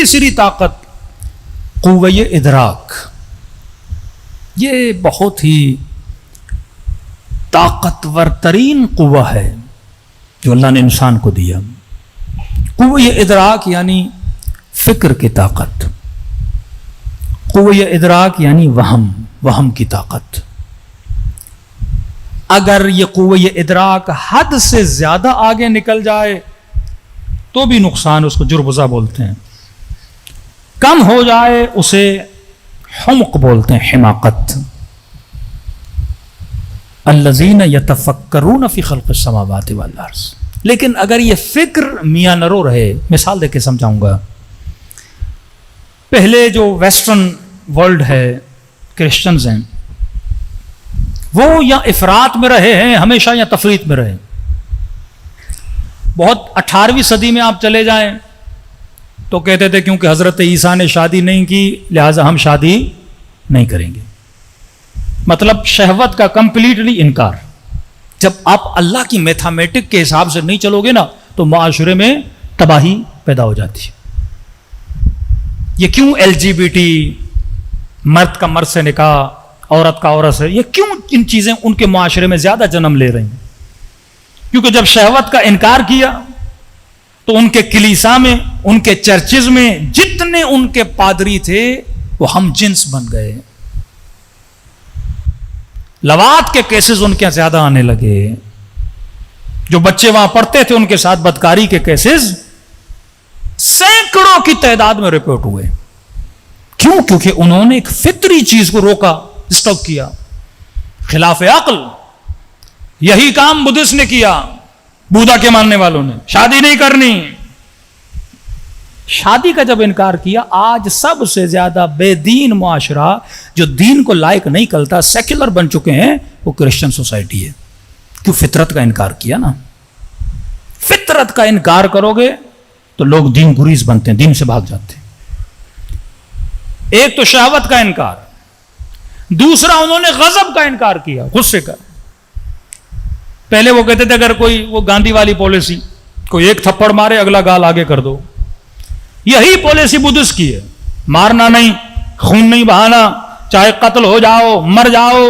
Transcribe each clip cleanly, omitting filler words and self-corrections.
تیسری طاقت قوہ ادراک. یہ بہت ہی طاقتور ترین قوہ ہے جو اللہ نے انسان کو دیا. قوہ ادراک یعنی فکر کی طاقت. قوہ ادراک یعنی وہم کی طاقت. اگر یہ قوہ ادراک حد سے زیادہ آگے نکل جائے تو بھی نقصان, اس کو جربزہ بولتے ہیں. کم ہو جائے اسے حمق بولتے ہیں, حماقت. الذین یتفکرون فی خلق السماوات والارض. لیکن اگر یہ فکر میاں نرو رہے, مثال دے کے سمجھاؤں گا. پہلے جو ویسٹرن ورلڈ ہے, کرسچنز ہیں, وہ یا افراط میں رہے ہیں ہمیشہ یا تفریط میں رہے. بہت 18ویں صدی میں آپ چلے جائیں تو کہتے تھے کیونکہ حضرت عیسیٰ نے شادی نہیں کی لہٰذا ہم شادی نہیں کریں گے. مطلب شہوت کا کمپلیٹلی انکار. جب آپ اللہ کی میتھمیٹک کے حساب سے نہیں چلو گے نا تو معاشرے میں تباہی پیدا ہو جاتی ہے. یہ کیوں LGBT, مرد کا مرد سے نکاح, عورت کا عورت سے, یہ کیوں ان چیزیں ان کے معاشرے میں زیادہ جنم لے رہی ہیں؟ کیونکہ جب شہوت کا انکار کیا تو ان کے کلیسا میں, ان کے چرچز میں جتنے ان کے پادری تھے وہ ہم جنس بن گئے. لواط کے کیسز ان کے زیادہ آنے لگے. جو بچے وہاں پڑھتے تھے ان کے ساتھ بدکاری کے کیسز سینکڑوں کی تعداد میں رپورٹ ہوئے. کیوں؟ کیونکہ انہوں نے ایک فطری چیز کو روکا, اسٹاپ کیا, خلاف عقل. یہی کام بدھسٹ نے کیا, بودا کے ماننے والوں نے. شادی نہیں کرنی. شادی کا جب انکار کیا, آج سب سے زیادہ بے دین معاشرہ جو دین کو لائق نہیں کرتا, سیکولر بن چکے ہیں, وہ کرسچن سوسائٹی ہے. کیوں؟ فطرت کا انکار کیا نا. فطرت کا انکار کرو گے تو لوگ دین گریز بنتے ہیں, دین سے بھاگ جاتے ہیں. ایک تو شہوت کا انکار, دوسرا انہوں نے غضب کا انکار کیا, غصے کا. پہلے وہ کہتے تھے اگر کوئی, وہ گاندھی والی پالیسی, کوئی ایک تھپڑ مارے اگلا گال آگے کر دو. یہی پالیسی بدھسٹ کی ہے. مارنا نہیں, خون نہیں بہانا, چاہے قتل ہو جاؤ, مر جاؤ,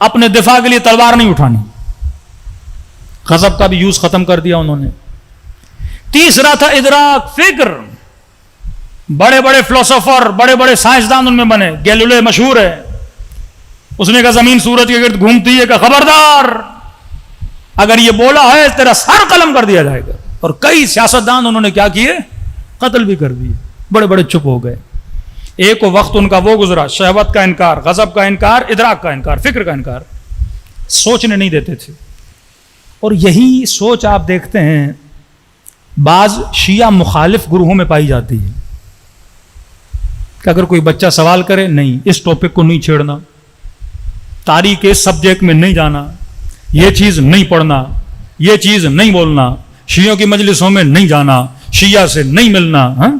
اپنے دفاع کے لیے تلوار نہیں اٹھانی. غضب کا بھی یوز ختم کر دیا انہوں نے. تیسرا تھا ادراک, فکر. بڑے بڑے فلسفر, بڑے بڑے سائنسدان ان میں بنے. گیلیلیو مشہور ہے, اس نے کہا زمین سورج کے گرد گھومتی ہے, کہ خبردار اگر یہ بولا ہے تیرا سر قلم کر دیا جائے گا. اور کئی سیاستدان انہوں نے کیا کیے, قتل بھی کر دیے. بڑے بڑے چپ ہو گئے. ایک وقت ان کا وہ گزرا, شہوت کا انکار, غضب کا انکار, ادراک کا انکار, فکر کا انکار. سوچنے نہیں دیتے تھے. اور یہی سوچ آپ دیکھتے ہیں بعض شیعہ مخالف گروہوں میں پائی جاتی ہے کہ اگر کوئی بچہ سوال کرے, نہیں اس ٹاپک کو نہیں چھیڑنا, تاریخ کے سبجیکٹ میں نہیں جانا, یہ چیز نہیں پڑھنا, یہ چیز نہیں بولنا, شیعوں کی مجلسوں میں نہیں جانا, شیعہ سے نہیں ملنا. ہاں,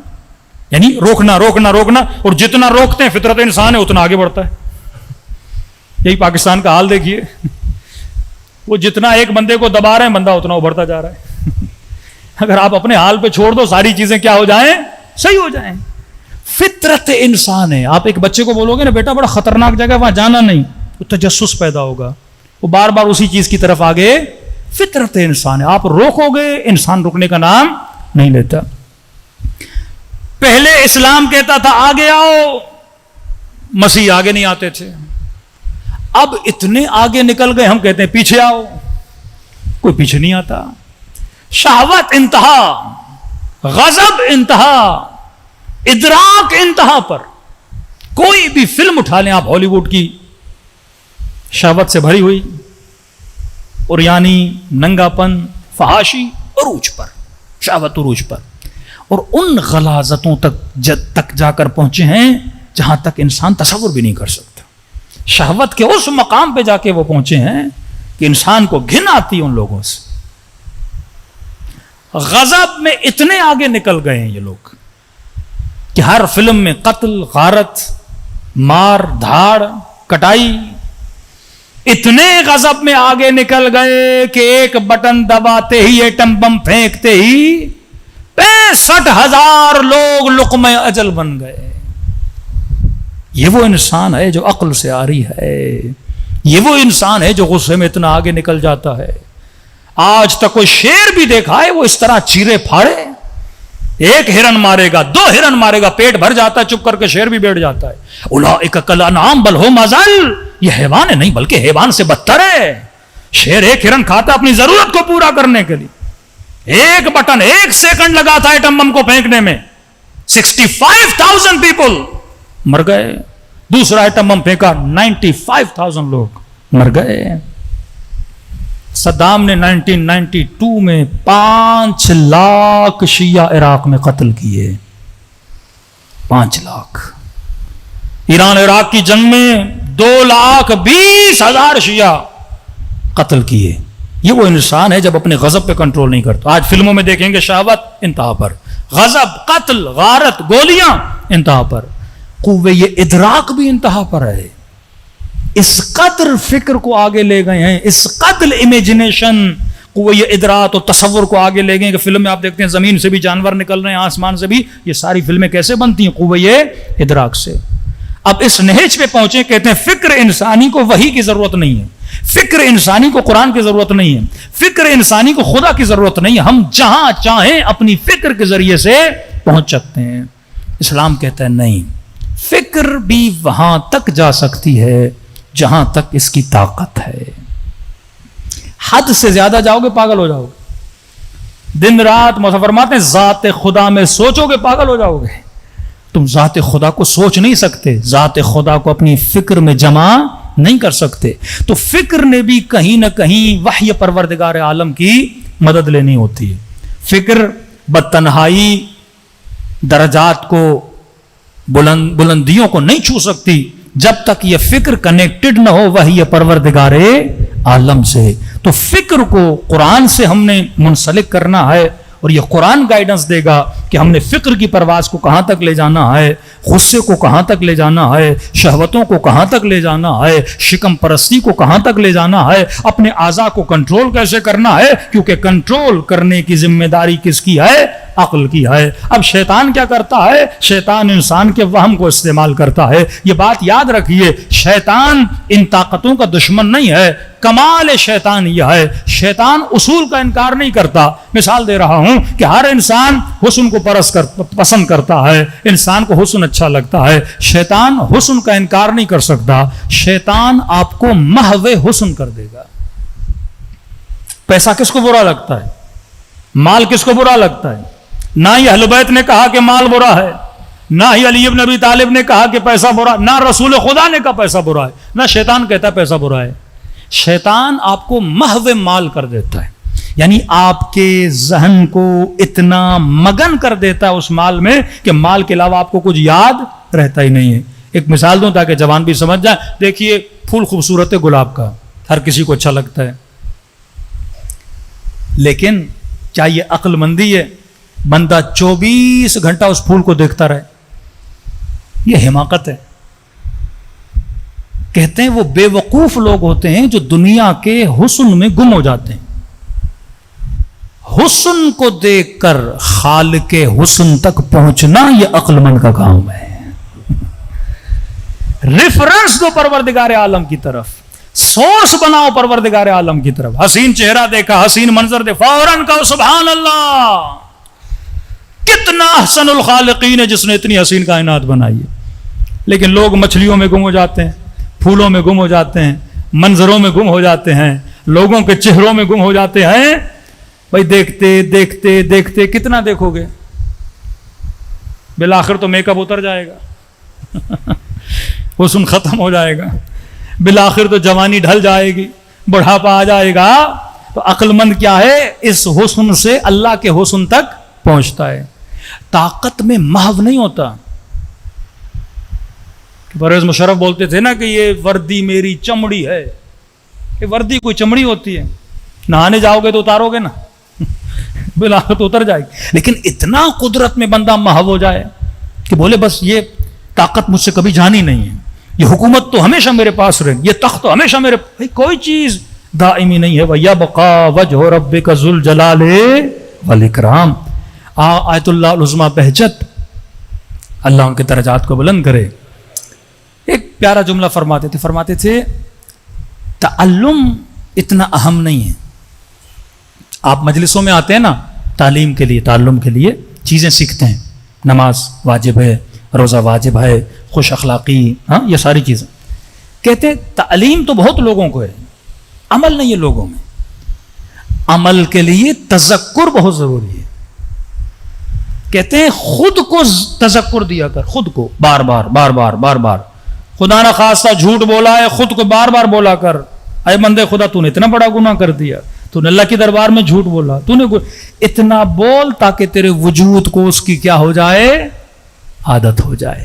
یعنی روکنا روکنا روکنا. اور جتنا روکتے ہیں, فطرت انسان ہے, اتنا آگے بڑھتا ہے. یہی پاکستان کا حال دیکھیے. وہ جتنا ایک بندے کو دبا رہے ہیں, بندہ اتنا ابھرتا جا رہا ہے. اگر آپ اپنے حال پہ چھوڑ دو, ساری چیزیں کیا ہو جائیں, صحیح ہو جائیں. فطرت انسان ہے. آپ ایک بچے کو بولو گے نا بیٹا بڑا خطرناک جگہ وہاں جانا نہیں, تو تجسس پیدا ہوگا, وہ بار بار اسی چیز کی طرف آگے. فطرت انسان ہے. آپ روکو گے, انسان رکنے کا نام نہیں لیتا. پہلے اسلام کہتا تھا آگے آؤ, مسیح آگے نہیں آتے تھے. اب اتنے آگے نکل گئے, ہم کہتے ہیں پیچھے آؤ, کوئی پیچھے نہیں آتا. شہوت انتہا, غضب انتہا, ادراک انتہا پر. کوئی بھی فلم اٹھا لیں آپ ہالی ووڈ کی, شہوت سے بھری ہوئی, اور یعنی ننگا پن, فحاشی عروج پر, شہوت عروج پر. اور ان غلاظتوں تک جا کر پہنچے ہیں جہاں تک انسان تصور بھی نہیں کر سکتا. شہوت کے اس مقام پہ جا کے وہ پہنچے ہیں کہ انسان کو گھن آتی ہے ان لوگوں سے. غضب میں اتنے آگے نکل گئے ہیں یہ لوگ کہ ہر فلم میں قتل, غارت, مار دھاڑ, کٹائی. اتنے غضب میں آگے نکل گئے کہ ایک بٹن دباتے ہی, ایٹم بم پھینکتے ہی 60,000 لوگ لقمہ اجل بن گئے. یہ وہ انسان ہے جو عقل سے آری ہے. یہ وہ انسان ہے جو غصے میں اتنا آگے نکل جاتا ہے. آج تک کوئی شیر بھی دیکھا ہے وہ اس طرح چیرے پھاڑے؟ ایک ہرن مارے گا، 2 ہرن مارے گا، پیٹ بھر جاتا ہے، چپ کر کے شیر بھی بیٹھ جاتا ہے. اولئک کالانعام بل ھم اضل. یہ حیوان ہے نہیں بلکہ حیوان سے بدتر ہے. شیر ایک ہرن کھاتا اپنی ضرورت کو پورا کرنے کے لیے. ایک بٹن 1 سیکنڈ لگا تھا ایٹم بم کو پھینکنے میں، 65,000 پیپل مر گئے. دوسرا ایٹم بم پھینکا، 95,000 لوگ مر گئے. صدام نے 1992 میں 5 لاکھ شیعہ عراق میں قتل کیے. 5 لاکھ. ایران عراق کی جنگ میں 2,20,000 شیعہ قتل کیے. یہ وہ انسان ہے جب اپنے غضب پہ کنٹرول نہیں کرتا. آج فلموں میں دیکھیں گے شہوت انتہا پر، غضب، قتل، غارت، گولیاں انتہا پر، قوہ ادراک بھی انتہا پر ہے. اس قدر فکر کو آگے لے گئے ہیں، اس قدر امیجنیشن، قوہ ادراک اور تصور کو آگے لے گئے کہ فلم میں آپ دیکھتے ہیں زمین سے بھی جانور نکل رہے ہیں، آسمان سے بھی. یہ ساری فلمیں کیسے بنتی ہیں؟ قوہ ادراک سے. اب اس نہج پہ پہنچے، کہتے ہیں فکر انسانی کو وحی کی ضرورت نہیں ہے، فکر انسانی کو قرآن کی ضرورت نہیں ہے، فکر انسانی کو خدا کی ضرورت نہیں ہے. ہم جہاں چاہیں اپنی فکر کے ذریعے سے پہنچ سکتے ہیں. اسلام کہتا ہے نہیں، فکر بھی وہاں تک جا سکتی ہے جہاں تک اس کی طاقت ہے. حد سے زیادہ جاؤ گے پاگل ہو جاؤ گے. دن رات فرماتے ہیں ذات خدا میں سوچو گے پاگل ہو جاؤ گے. تم ذات خدا کو سوچ نہیں سکتے، ذات خدا کو اپنی فکر میں جمع نہیں کر سکتے. تو فکر نے بھی کہیں نہ کہیں وحی پروردگار عالم کی مدد لینی ہوتی ہے. فکر بتنہائی درجات کو، بلندیوں کو نہیں چھو سکتی جب تک یہ فکر کنیکٹڈ نہ ہو وحی پروردگار عالم سے. تو فکر کو قرآن سے ہم نے منسلک کرنا ہے، اور یہ قرآن گائیڈنس دے گا کہ ہم نے فکر کی پرواز کو کہاں تک لے جانا ہے، غصے کو کہاں تک لے جانا ہے، شہوتوں کو کہاں تک لے جانا ہے، شکم پرستی کو کہاں تک لے جانا ہے، اپنے اعضاء کو کنٹرول کیسے کرنا ہے. کیونکہ کنٹرول کرنے کی ذمہ داری کس کی ہے؟ عقل کی ہے. اب شیطان کیا کرتا ہے؟ شیطان انسان کے وہم کو استعمال کرتا ہے. یہ بات یاد رکھیے، شیطان ان طاقتوں کا دشمن نہیں ہے. کمال شیطان یہ ہے، شیطان اصول کا انکار نہیں کرتا. مثال دے رہا ہوں کہ ہر انسان حسن کو پسند کرتا ہے، انسان کو حسن اچھا لگتا ہے. شیطان حسن کا انکار نہیں کر سکتا. شیطان آپ کو محو حسن کر دے گا. پیسہ کس کو برا لگتا ہے؟ مال کس کو برا لگتا ہے؟ نہ ہی اہل بیت نے کہا کہ مال برا ہے، نہ ہی علی ابن ابی طالب نے کہا کہ پیسہ برا، نہ رسول خدا نے کہا پیسہ برا ہے، نہ شیطان کہتا ہے پیسہ برا ہے. شیطان آپ کو محو مال کر دیتا ہے، یعنی آپ کے ذہن کو اتنا مگن کر دیتا ہے اس مال میں کہ مال کے علاوہ آپ کو کچھ یاد رہتا ہی نہیں ہے. ایک مثال دوں تاکہ جوان بھی سمجھ جائیں. دیکھیے پھول خوبصورت ہے گلاب کا، ہر کسی کو اچھا لگتا ہے، لیکن کیا یہ عقل مندی ہے بندہ 24 گھنٹہ اس پھول کو دیکھتا رہے؟ یہ حماقت ہے. کہتے ہیں وہ بے وقوف لوگ ہوتے ہیں جو دنیا کے حسن میں گم ہو جاتے ہیں. حسن کو دیکھ کر خالق حسن تک پہنچنا یہ عقل مند کا کام ہے. ریفرنس دو پروردگار عالم کی طرف، سورس بناؤ پروردگار عالم کی طرف. حسین چہرہ دیکھا، حسین منظر دے، فوراً کہو سبحان اللہ، کتنا احسن الخالقین ہے جس نے اتنی حسین کائنات بنائی ہے. لیکن لوگ مچھلیوں میں گم ہو جاتے ہیں، پھولوں میں گم ہو جاتے ہیں، منظروں میں گم ہو جاتے ہیں، لوگوں کے چہروں میں گم ہو جاتے ہیں. بھائی دیکھتے دیکھتے دیکھتے کتنا دیکھو گے؟ بالآخر تو میک اپ اتر جائے گا، حسن ختم ہو جائے گا، بالآخر تو جوانی ڈھل جائے گی، بڑھاپا آ جائے گا. تو عقل مند کیا ہے؟ اس حسن سے اللہ کے حسن تک پہنچتا ہے. طاقت میں محو نہیں ہوتا. پرویز مشرف بولتے تھے نا کہ یہ وردی میری چمڑی ہے. یہ وردی کوئی چمڑی ہوتی ہے؟ نہانے جاؤ گے تو اتارو گے نا، بالآخر تو اتر جائے گی. لیکن اتنا قدرت میں بندہ محو ہو جائے کہ بولے بس یہ طاقت مجھ سے کبھی جانی نہیں ہے، یہ حکومت تو ہمیشہ میرے پاس رہے، یہ تخت تو ہمیشہ میرے. کوئی چیز دائمی نہیں ہے. وَيَبْقَى وَجْهُ رَبِّكَ ذُو الْجَلَالِ وَالْإِكْرَامِ. آیت اللہ العظمیٰ بہجت، اللہ ان کے درجات کو بلند کرے، ایک پیارا جملہ فرماتے تھے تعلم اتنا اہم نہیں ہے. آپ مجلسوں میں آتے ہیں نا تعلیم کے لیے، تعلم کے لیے چیزیں سیکھتے ہیں، نماز واجب ہے، روزہ واجب ہے، خوش اخلاقی، ہاں یہ ساری چیزیں. کہتے ہیں تعلیم تو بہت لوگوں کو ہے، عمل نہیں ہے لوگوں میں. عمل کے لیے تذکر بہت ضروری ہے. کہتے ہیں خود کو تذکر دیا کر، خود کو بار بار بار بار بار بار. خدا نہ خواستہ جھوٹ بولا ہے، خود کو بار بار بولا کر، اے بندے خدا تو نے اتنا بڑا گناہ کر دیا، تو نے اللہ کے دربار میں جھوٹ بولا، تو نے اتنا بول تاکہ تیرے وجود کو اس کی کیا ہو جائے، عادت ہو جائے.